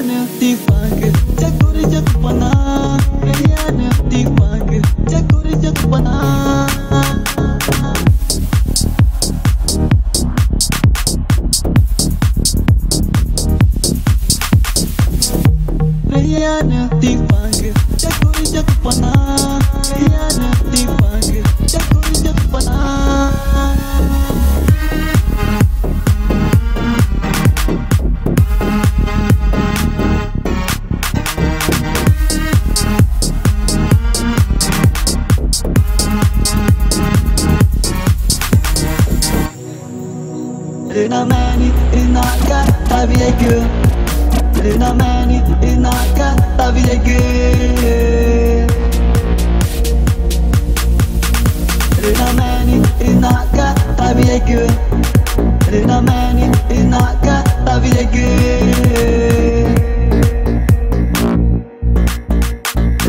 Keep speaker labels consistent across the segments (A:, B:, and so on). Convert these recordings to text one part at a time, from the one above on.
A: Rihanna tifang Jakuri jakupana Rihanna tifang Jakuri jakupana Rihanna tifang Jakuri jakupana Rihanna tifang Jakuri jakupana Rina meni inaka tabiege Rina meni inaka tabiege Rina meni inaka tabiege Rina meni inaka tabiege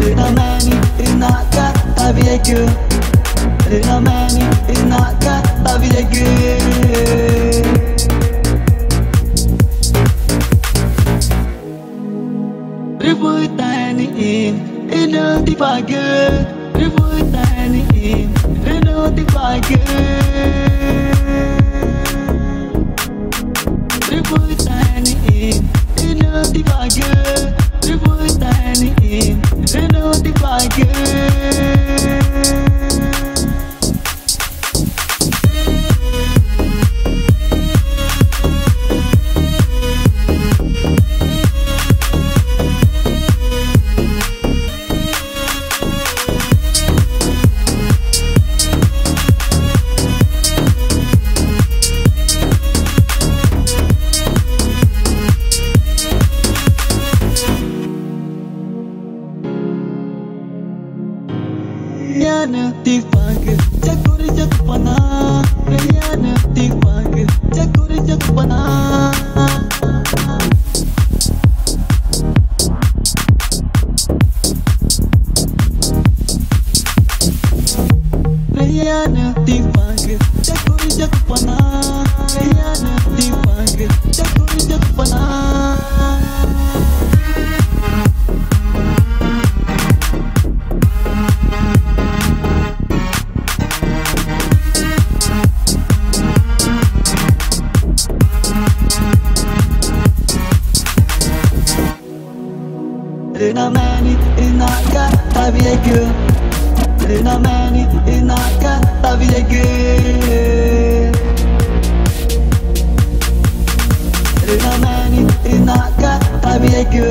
A: Rina meni inaka tabiege Rina meni inaka tabiege Rivui tani ino di pagi Rivui tani ino di pagi Rivui tani ino di pagi Rivui tani ino di pagi Rihanna tifang Jakuri jakupana Rihanna tifang Jakuri jakupana Rihanna tifang Jakuri jakupana Rihanna tifang Jakuri jakupana Rina meni inaka tabiege Rina meni inaka tabiege Rina meni inaka tabiege